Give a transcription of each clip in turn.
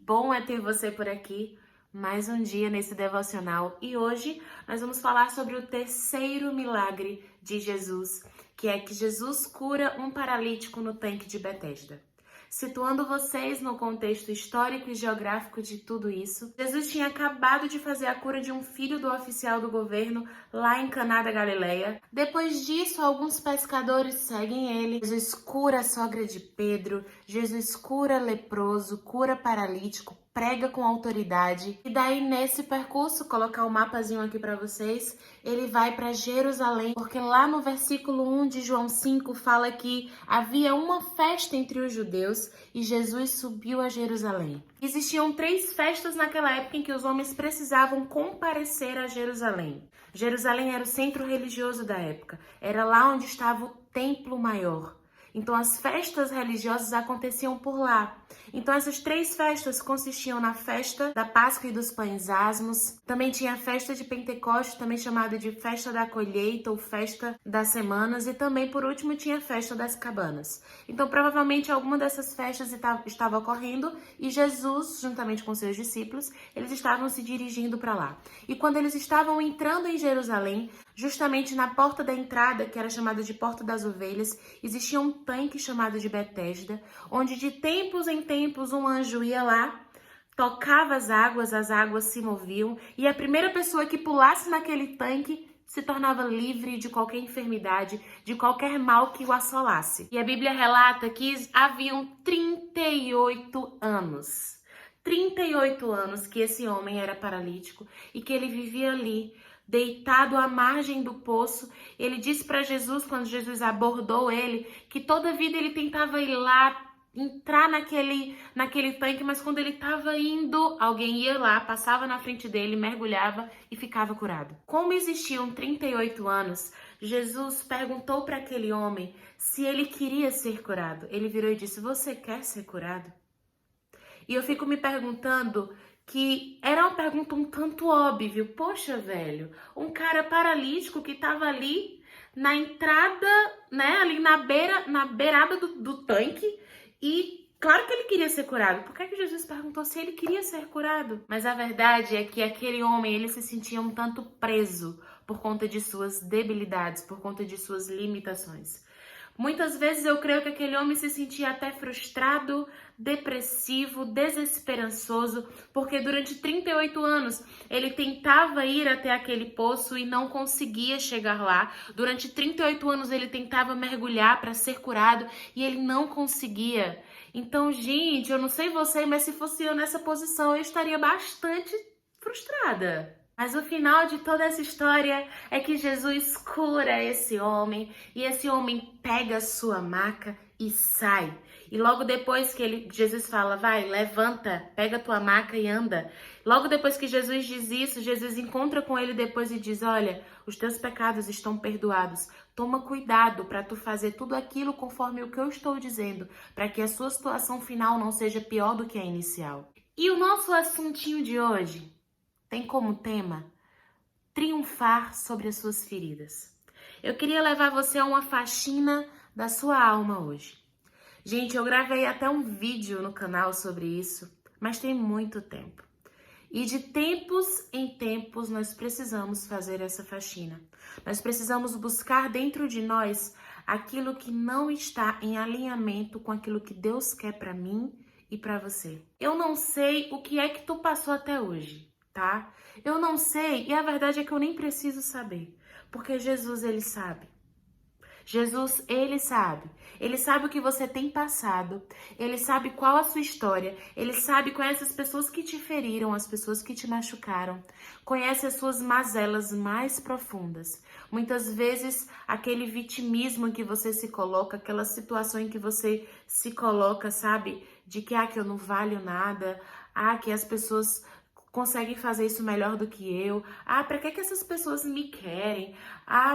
bom é ter você por aqui, mais um dia nesse devocional. E hoje nós vamos falar sobre o terceiro milagre de Jesus, que é que Jesus cura um paralítico no tanque de Betesda. Situando vocês no contexto histórico e geográfico de tudo isso, Jesus tinha acabado de fazer a cura de um filho do oficial do governo lá em Caná da Galileia. Depois disso, alguns pescadores seguem ele. Jesus cura a sogra de Pedro, Jesus cura leproso, cura paralítico, prega com autoridade. E daí, nesse percurso, colocar o mapazinho aqui para vocês, ele vai para Jerusalém, porque lá no versículo 1 de João 5 fala que havia uma festa entre os judeus e Jesus subiu a Jerusalém. Existiam 3 festas naquela época em que os homens precisavam comparecer a Jerusalém. Jerusalém era o centro religioso da época, era lá onde estava o templo maior. Então as festas religiosas aconteciam por lá. Então essas 3 festas consistiam na festa da Páscoa e dos Pães Asmos. Também tinha a festa de Pentecostes, também chamada de festa da colheita ou festa das semanas. E também, por último, tinha a festa das cabanas. Então provavelmente alguma dessas festas estava ocorrendo e Jesus, juntamente com seus discípulos, eles estavam se dirigindo para lá. E quando eles estavam entrando em Jerusalém, justamente na porta da entrada, que era chamada de Porta das Ovelhas, existia um tanque chamado de Betesda, onde de tempos em tempos um anjo ia lá, tocava as águas se moviam, e a primeira pessoa que pulasse naquele tanque se tornava livre de qualquer enfermidade, de qualquer mal que o assolasse. E a Bíblia relata que haviam 38 anos. 38 anos que esse homem era paralítico e que ele vivia ali, deitado à margem do poço. Ele disse para Jesus, quando Jesus abordou ele, que toda vida ele tentava ir lá, entrar naquele tanque, mas quando ele estava indo, alguém ia lá, passava na frente dele, mergulhava e ficava curado. Como existiam 38 anos, Jesus perguntou para aquele homem se ele queria ser curado. Ele virou e disse: "Você quer ser curado?" E eu fico me perguntando que era uma pergunta um tanto óbvia. Poxa, velho, um cara paralítico que estava ali na entrada, né, ali na beirada do tanque, e claro que ele queria ser curado. Por que Jesus perguntou se ele queria ser curado? Mas a verdade é que aquele homem, ele se sentia um tanto preso por conta de suas debilidades, por conta de suas limitações. Muitas vezes eu creio que aquele homem se sentia até frustrado, depressivo, desesperançoso, porque durante 38 anos ele tentava ir até aquele poço e não conseguia chegar lá. Durante 38 anos ele tentava mergulhar para ser curado e ele não conseguia. Então, gente, eu não sei você, mas se fosse eu nessa posição, eu estaria bastante frustrada. Mas o final de toda essa história é que Jesus cura esse homem e esse homem pega a sua maca e sai. E logo depois que Jesus fala: "Vai, levanta, pega a tua maca e anda." Logo depois que Jesus diz isso, Jesus encontra com ele depois e diz: "Olha, os teus pecados estão perdoados. Toma cuidado para tu fazer tudo aquilo conforme o que eu estou dizendo, para que a sua situação final não seja pior do que a inicial." E o nosso assuntinho de hoje tem como tema triunfar sobre as suas feridas. Eu queria levar você a uma faxina da sua alma hoje. Gente, eu gravei até um vídeo no canal sobre isso, mas tem muito tempo. E de tempos em tempos nós precisamos fazer essa faxina. Nós precisamos buscar dentro de nós aquilo que não está em alinhamento com aquilo que Deus quer para mim e para você. Eu não sei o que é que tu passou até hoje, tá? Eu não sei, e a verdade é que eu nem preciso saber, porque Jesus, ele sabe. Jesus, ele sabe. Ele sabe o que você tem passado. Ele sabe qual a sua história. Ele sabe quais as pessoas que te feriram, as pessoas que te machucaram. Conhece as suas mazelas mais profundas. Muitas vezes, aquele vitimismo em que você se coloca, aquela situação em que você se coloca, sabe? De que eu não valho nada. Que as pessoas conseguem fazer isso melhor do que eu. Para que essas pessoas me querem?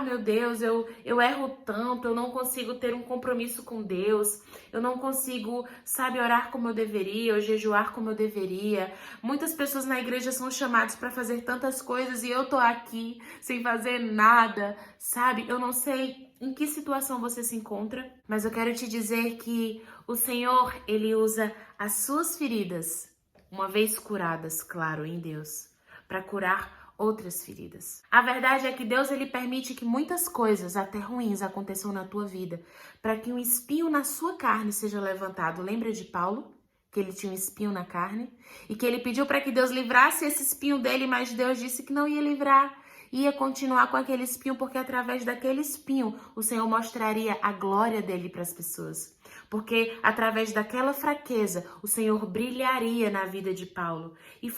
Meu Deus, eu erro tanto, eu não consigo ter um compromisso com Deus, eu não consigo, sabe, orar como eu deveria, ou jejuar como eu deveria. Muitas pessoas na igreja são chamadas para fazer tantas coisas e eu tô aqui sem fazer nada, sabe? Eu não sei em que situação você se encontra, mas eu quero te dizer que o Senhor, ele usa as suas feridas uma vez curadas, claro, em Deus, para curar outras feridas. A verdade é que Deus ele permite que muitas coisas, até ruins, aconteçam na tua vida, para que um espinho na sua carne seja levantado. Lembra de Paulo? Que ele tinha um espinho na carne e que ele pediu para que Deus livrasse esse espinho dele, mas Deus disse que não ia livrar. Ia continuar com aquele espinho, porque através daquele espinho o Senhor mostraria a glória dele para as pessoas. Porque através daquela fraqueza o Senhor brilharia na vida de Paulo. E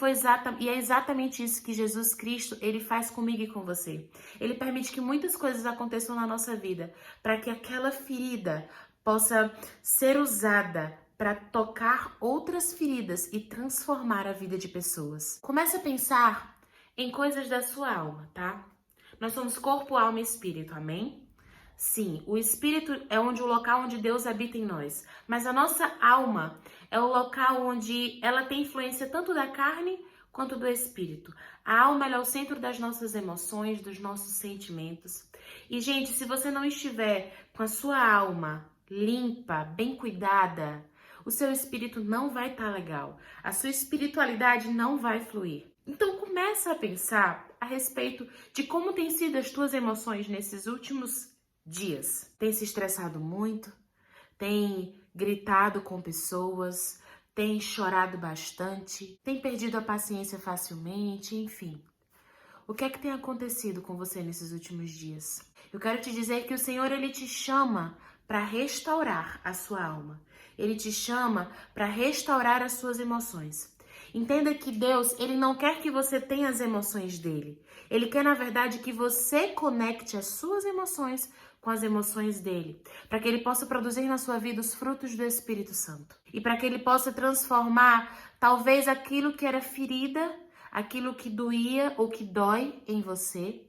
é exatamente isso que Jesus Cristo ele faz comigo e com você. Ele permite que muitas coisas aconteçam na nossa vida para que aquela ferida possa ser usada para tocar outras feridas e transformar a vida de pessoas. Comece a pensar em coisas da sua alma, tá? Nós somos corpo, alma e espírito, amém? Sim, o espírito é o local onde Deus habita em nós, mas a nossa alma é o local onde ela tem influência tanto da carne quanto do espírito. A alma ela é o centro das nossas emoções, dos nossos sentimentos. E, gente, se você não estiver com a sua alma limpa, bem cuidada, o seu espírito não vai estar legal. A sua espiritualidade não vai fluir. Então começa a pensar a respeito de como têm sido as tuas emoções nesses últimos dias. Tem se estressado muito? Tem gritado com pessoas? Tem chorado bastante? Tem perdido a paciência facilmente? Enfim. O que é que tem acontecido com você nesses últimos dias? Eu quero te dizer que o Senhor ele te chama para restaurar a sua alma. Ele te chama para restaurar as suas emoções. Entenda que Deus, ele não quer que você tenha as emoções dele. Ele quer, na verdade, que você conecte as suas emoções com as emoções dele, para que ele possa produzir na sua vida os frutos do Espírito Santo. E para que ele possa transformar, talvez, aquilo que era ferida, aquilo que doía ou que dói em você,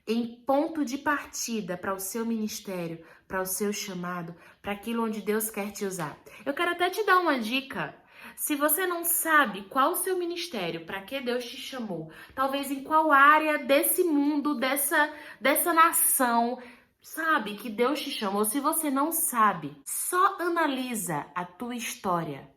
em ponto de partida para o seu ministério, para o seu chamado, para aquilo onde Deus quer te usar. Eu quero até te dar uma dica. Se você não sabe qual o seu ministério, para que Deus te chamou, talvez em qual área desse mundo, dessa nação, sabe, que Deus te chamou, se você não sabe, só analisa a tua história.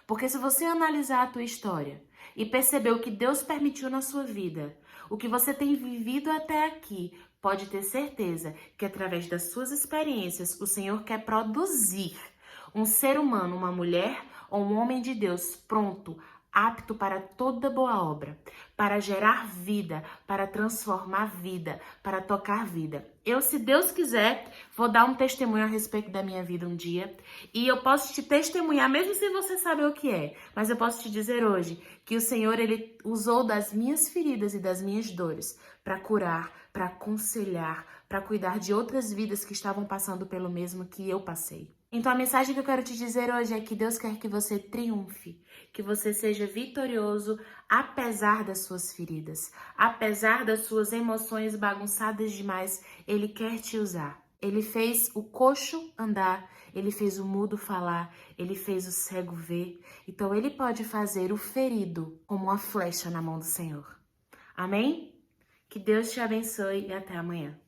Porque se você analisar a tua história e perceber o que Deus permitiu na sua vida, o que você tem vivido até aqui, pode ter certeza que através das suas experiências, o Senhor quer produzir um ser humano, uma mulher ou um homem de Deus pronto, apto para toda boa obra, para gerar vida, para transformar vida, para tocar vida. Eu, se Deus quiser, vou dar um testemunho a respeito da minha vida um dia e eu posso te testemunhar, mesmo sem você saber o que é, mas eu posso te dizer hoje que o Senhor, ele usou das minhas feridas e das minhas dores para curar, para aconselhar, para cuidar de outras vidas que estavam passando pelo mesmo que eu passei. Então a mensagem que eu quero te dizer hoje é que Deus quer que você triunfe, que você seja vitorioso apesar das suas feridas, apesar das suas emoções bagunçadas demais, Ele quer te usar. Ele fez o coxo andar, Ele fez o mudo falar, Ele fez o cego ver, então Ele pode fazer o ferido como uma flecha na mão do Senhor. Amém? Que Deus te abençoe e até amanhã.